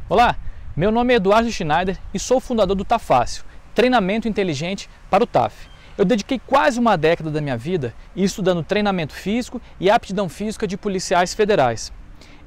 Olá, meu nome é Eduardo Schneider e sou o fundador do TAFácil, Treinamento Inteligente para o TAF. Eu dediquei quase uma década da minha vida estudando treinamento físico e aptidão física de policiais federais.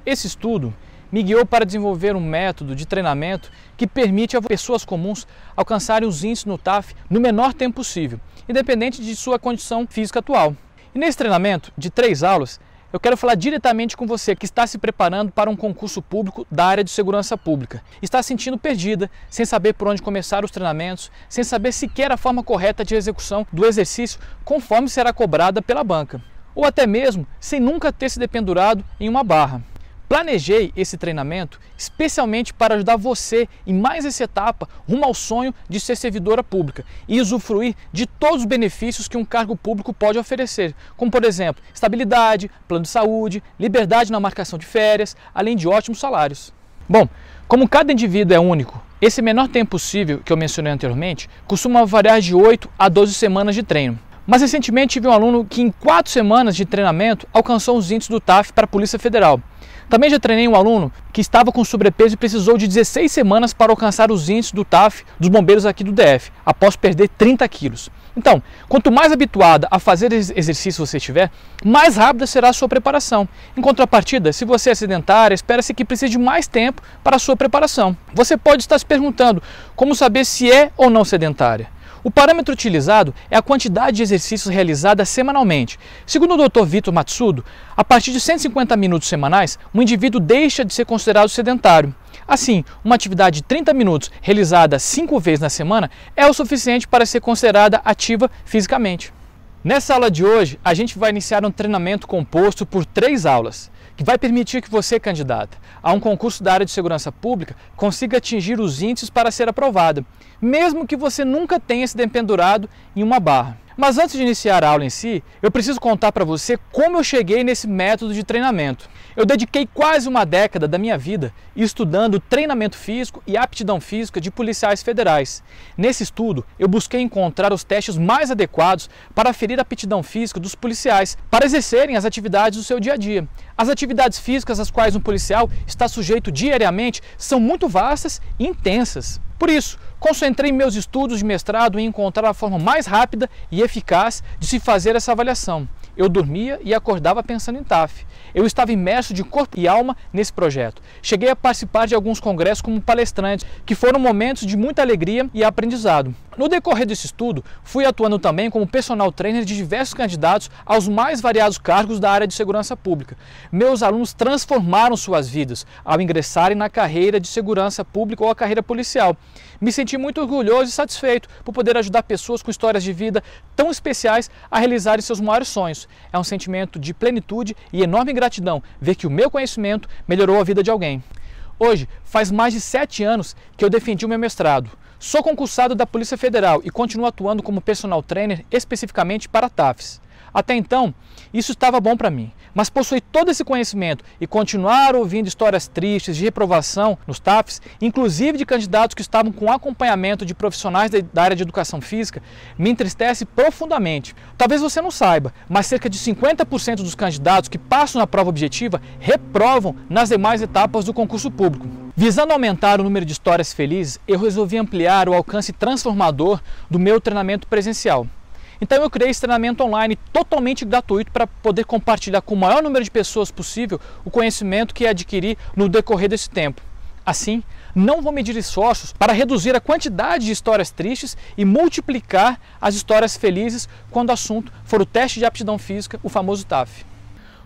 Esse estudo me guiou para desenvolver um método de treinamento que permite a pessoas comuns alcançarem os índices no TAF no menor tempo possível, independente de sua condição física atual. E nesse treinamento de 3 aulas, eu quero falar diretamente com você que está se preparando para um concurso público da área de segurança pública. Está se sentindo perdida, sem saber por onde começar os treinamentos, sem saber sequer a forma correta de execução do exercício conforme será cobrada pela banca. Ou até mesmo sem nunca ter se dependurado em uma barra. Planejei esse treinamento especialmente para ajudar você em mais essa etapa rumo ao sonho de ser servidora pública e usufruir de todos os benefícios que um cargo público pode oferecer, como por exemplo, estabilidade, plano de saúde, liberdade na marcação de férias, além de ótimos salários. Bom, como cada indivíduo é único, esse menor tempo possível que eu mencionei anteriormente costuma variar de 8 a 12 semanas de treino. Mas recentemente tive um aluno que em 4 semanas de treinamento alcançou os índices do TAF para a Polícia Federal. Também já treinei um aluno que estava com sobrepeso e precisou de 16 semanas para alcançar os índices do TAF dos bombeiros aqui do DF, após perder 30 quilos. Então, quanto mais habituada a fazer exercício você estiver, mais rápida será a sua preparação. Em contrapartida, se você é sedentária, espera-se que precise de mais tempo para a sua preparação. Você pode estar se perguntando como saber se é ou não sedentária. O parâmetro utilizado é a quantidade de exercícios realizada semanalmente. Segundo o Dr. Vitor Matsudo, a partir de 150 minutos semanais, um indivíduo deixa de ser considerado sedentário. Assim, uma atividade de 30 minutos realizada 5 vezes na semana é o suficiente para ser considerada ativa fisicamente. Nessa aula de hoje, a gente vai iniciar um treinamento composto por 3 aulas, que vai permitir que você, candidata a um concurso da área de segurança pública, consiga atingir os índices para ser aprovada, mesmo que você nunca tenha se dependurado em uma barra. Mas antes de iniciar a aula em si, eu preciso contar para você como eu cheguei nesse método de treinamento. Eu dediquei quase uma década da minha vida estudando treinamento físico e aptidão física de policiais federais. Nesse estudo, eu busquei encontrar os testes mais adequados para aferir a aptidão física dos policiais, para exercerem as atividades do seu dia a dia. As atividades físicas às quais um policial está sujeito diariamente são muito vastas e intensas. Por isso, concentrei meus estudos de mestrado em encontrar a forma mais rápida e eficaz de se fazer essa avaliação. Eu dormia e acordava pensando em TAF. Eu estava imerso de corpo e alma nesse projeto. Cheguei a participar de alguns congressos como palestrante, que foram momentos de muita alegria e aprendizado. No decorrer desse estudo, fui atuando também como personal trainer de diversos candidatos aos mais variados cargos da área de segurança pública. Meus alunos transformaram suas vidas ao ingressarem na carreira de segurança pública ou a carreira policial. Me senti muito orgulhoso e satisfeito por poder ajudar pessoas com histórias de vida tão especiais a realizarem seus maiores sonhos. É um sentimento de plenitude e enorme gratidão ver que o meu conhecimento melhorou a vida de alguém. Hoje, faz mais de 7 anos que eu defendi o meu mestrado. Sou concursado da Polícia Federal e continuo atuando como personal trainer especificamente para TAFs. Até então, isso estava bom para mim, mas possuir todo esse conhecimento e continuar ouvindo histórias tristes de reprovação nos TAFs, inclusive de candidatos que estavam com acompanhamento de profissionais da área de educação física, me entristece profundamente. Talvez você não saiba, mas cerca de 50% dos candidatos que passam na prova objetiva reprovam nas demais etapas do concurso público. Visando aumentar o número de histórias felizes, eu resolvi ampliar o alcance transformador do meu treinamento presencial. Então eu criei esse treinamento online totalmente gratuito para poder compartilhar com o maior número de pessoas possível o conhecimento que adquiri no decorrer desse tempo. Assim, não vou medir esforços para reduzir a quantidade de histórias tristes e multiplicar as histórias felizes quando o assunto for o teste de aptidão física, o famoso TAF.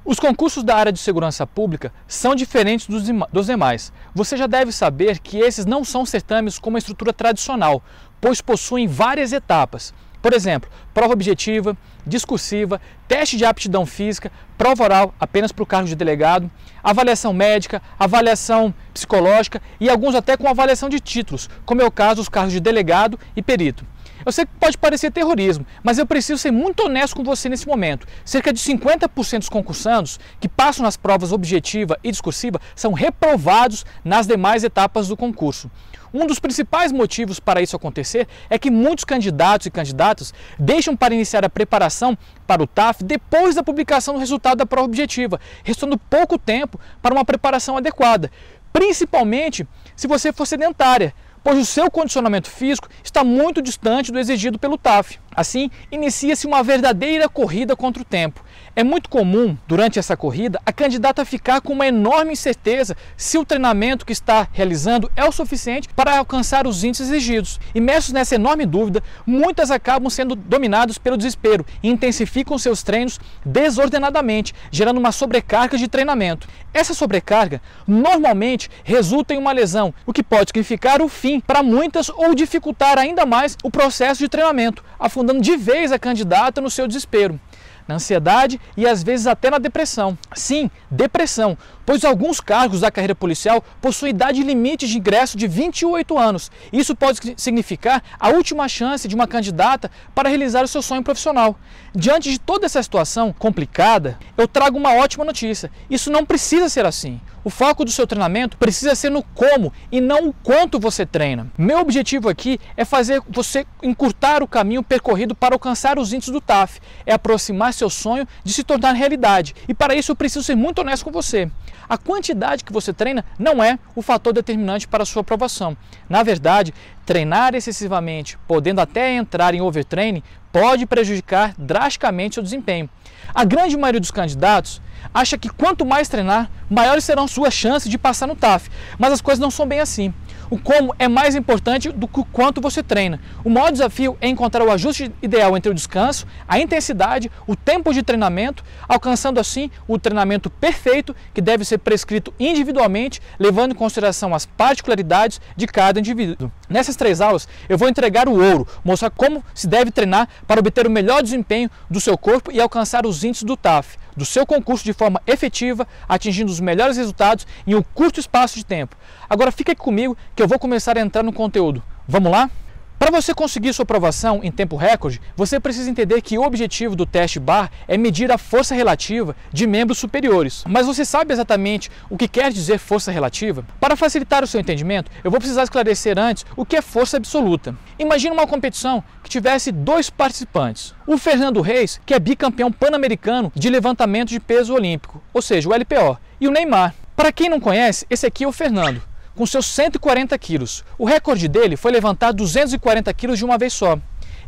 Os concursos da área de segurança pública são diferentes dos demais. Você já deve saber que esses não são certames com uma estrutura tradicional, pois possuem várias etapas. Por exemplo, prova objetiva, discursiva, teste de aptidão física, prova oral apenas para o cargo de delegado, avaliação médica, avaliação psicológica e alguns até com avaliação de títulos, como é o caso dos cargos de delegado e perito. Eu sei que pode parecer terrorismo, mas eu preciso ser muito honesto com você nesse momento. Cerca de 50% dos concursandos que passam nas provas objetiva e discursiva são reprovados nas demais etapas do concurso. Um dos principais motivos para isso acontecer é que muitos candidatos e candidatas deixam para iniciar a preparação para o TAF depois da publicação do resultado da prova objetiva, restando pouco tempo para uma preparação adequada, principalmente se você for sedentária, pois o seu condicionamento físico está muito distante do exigido pelo TAF. Assim, inicia-se uma verdadeira corrida contra o tempo. É muito comum, durante essa corrida, a candidata ficar com uma enorme incerteza se o treinamento que está realizando é o suficiente para alcançar os índices exigidos. Imersos nessa enorme dúvida, muitas acabam sendo dominadas pelo desespero e intensificam seus treinos desordenadamente, gerando uma sobrecarga de treinamento. Essa sobrecarga normalmente resulta em uma lesão, o que pode significar o fim para muitas ou dificultar ainda mais o processo de treinamento, afundando de vez a candidata no seu desespero, na ansiedade e às vezes até na depressão. Sim, depressão, pois alguns cargos da carreira policial possuem idade limite de ingresso de 28 anos. Isso pode significar a última chance de uma candidata para realizar o seu sonho profissional. Diante de toda essa situação complicada, eu trago uma ótima notícia. Isso não precisa ser assim. O foco do seu treinamento precisa ser no como e não o quanto você treina. Meu objetivo aqui é fazer você encurtar o caminho percorrido para alcançar os índices do TAF, é aproximar seu sonho de se tornar realidade. E para isso eu preciso ser muito honesto com você. A quantidade que você treina não é o fator determinante para a sua aprovação. Na verdade, treinar excessivamente, podendo até entrar em overtraining, pode prejudicar drasticamente seu desempenho. A grande maioria dos candidatos acha que quanto mais treinar, maiores serão suas chances de passar no TAF, mas as coisas não são bem assim. O como é mais importante do que o quanto você treina. O maior desafio é encontrar o ajuste ideal entre o descanso, a intensidade, o tempo de treinamento, alcançando assim o treinamento perfeito que deve ser prescrito individualmente, levando em consideração as particularidades de cada indivíduo. Nessas 3 aulas eu vou entregar o ouro, mostrar como se deve treinar para obter o melhor desempenho do seu corpo e alcançar os índices do TAF, do seu concurso de forma efetiva, atingindo os melhores resultados em um curto espaço de tempo. Agora fica aqui comigo que eu vou começar a entrar no conteúdo. Vamos lá? Para você conseguir sua aprovação em tempo recorde, você precisa entender que o objetivo do teste BAR é medir a força relativa de membros superiores. Mas você sabe exatamente o que quer dizer força relativa? Para facilitar o seu entendimento, eu vou precisar esclarecer antes o que é força absoluta. Imagine uma competição que tivesse 2 participantes. O Fernando Reis, que é bicampeão pan-americano de levantamento de peso olímpico, ou seja, o LPO, e o Neymar. Para quem não conhece, esse aqui é o Fernando, com seus 140 quilos. O recorde dele foi levantar 240 quilos de uma vez só.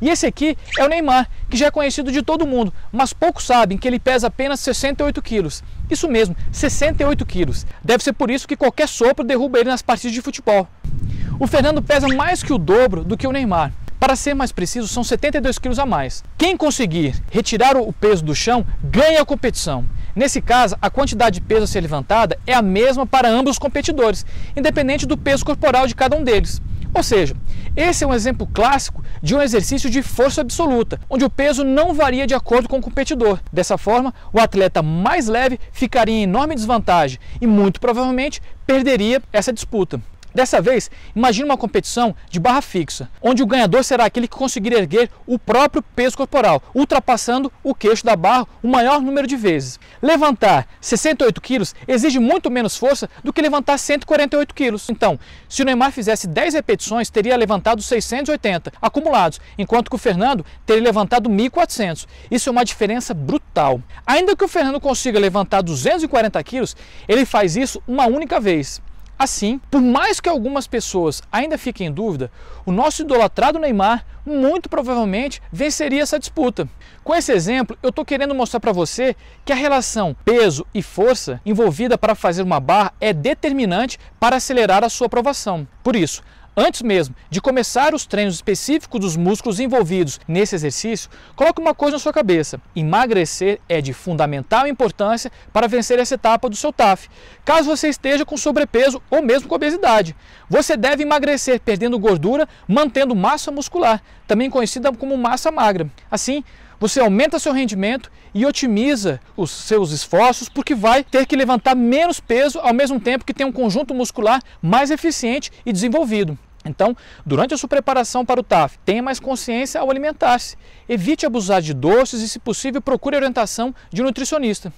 E esse aqui é o Neymar, que já é conhecido de todo mundo, mas poucos sabem que ele pesa apenas 68 quilos. Isso mesmo, 68 quilos. Deve ser por isso que qualquer sopro derruba ele nas partidas de futebol. O Fernando pesa mais que o dobro do que o Neymar. Para ser mais preciso, são 72 quilos a mais. Quem conseguir retirar o peso do chão, ganha a competição. Nesse caso, a quantidade de peso a ser levantada é a mesma para ambos os competidores, independente do peso corporal de cada um deles. Ou seja, esse é um exemplo clássico de um exercício de força absoluta, onde o peso não varia de acordo com o competidor. Dessa forma, o atleta mais leve ficaria em enorme desvantagem e muito provavelmente perderia essa disputa. Dessa vez, imagine uma competição de barra fixa, onde o ganhador será aquele que conseguir erguer o próprio peso corporal, ultrapassando o queixo da barra o maior número de vezes. Levantar 68 quilos exige muito menos força do que levantar 148 quilos. Então, se o Neymar fizesse 10 repetições, teria levantado 680 acumulados, enquanto que o Fernando teria levantado 1.400. Isso é uma diferença brutal. Ainda que o Fernando consiga levantar 240 quilos, ele faz isso uma única vez. Assim, por mais que algumas pessoas ainda fiquem em dúvida, o nosso idolatrado Neymar muito provavelmente venceria essa disputa. Com esse exemplo, eu estou querendo mostrar para você que a relação peso e força envolvida para fazer uma barra é determinante para acelerar a sua aprovação. Por isso, antes mesmo de começar os treinos específicos dos músculos envolvidos nesse exercício, coloque uma coisa na sua cabeça: emagrecer é de fundamental importância para vencer essa etapa do seu TAF. Caso você esteja com sobrepeso ou mesmo com obesidade, você deve emagrecer perdendo gordura, mantendo massa muscular, também conhecida como massa magra. Assim, você aumenta seu rendimento e otimiza os seus esforços, porque vai ter que levantar menos peso ao mesmo tempo que tem um conjunto muscular mais eficiente e desenvolvido. Então, durante a sua preparação para o TAF, tenha mais consciência ao alimentar-se. Evite abusar de doces e, se possível, procure a orientação de um nutricionista.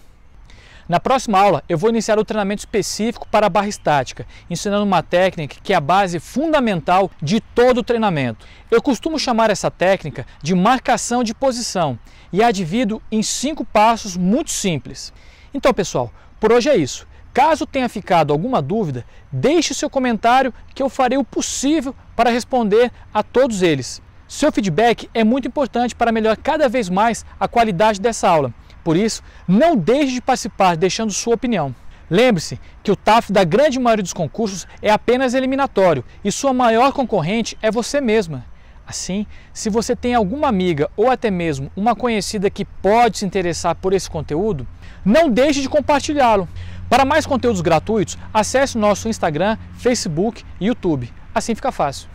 Na próxima aula, eu vou iniciar o treinamento específico para a barra estática, ensinando uma técnica que é a base fundamental de todo o treinamento. Eu costumo chamar essa técnica de marcação de posição e a divido em 5 passos muito simples. Então, pessoal, por hoje é isso. Caso tenha ficado alguma dúvida, deixe seu comentário que eu farei o possível para responder a todos eles. Seu feedback é muito importante para melhorar cada vez mais a qualidade dessa aula. Por isso, não deixe de participar deixando sua opinião. Lembre-se que o TAF da grande maioria dos concursos é apenas eliminatório e sua maior concorrente é você mesma. Assim, se você tem alguma amiga ou até mesmo uma conhecida que pode se interessar por esse conteúdo, não deixe de compartilhá-lo. Para mais conteúdos gratuitos, acesse o nosso Instagram, Facebook e YouTube. Assim fica fácil.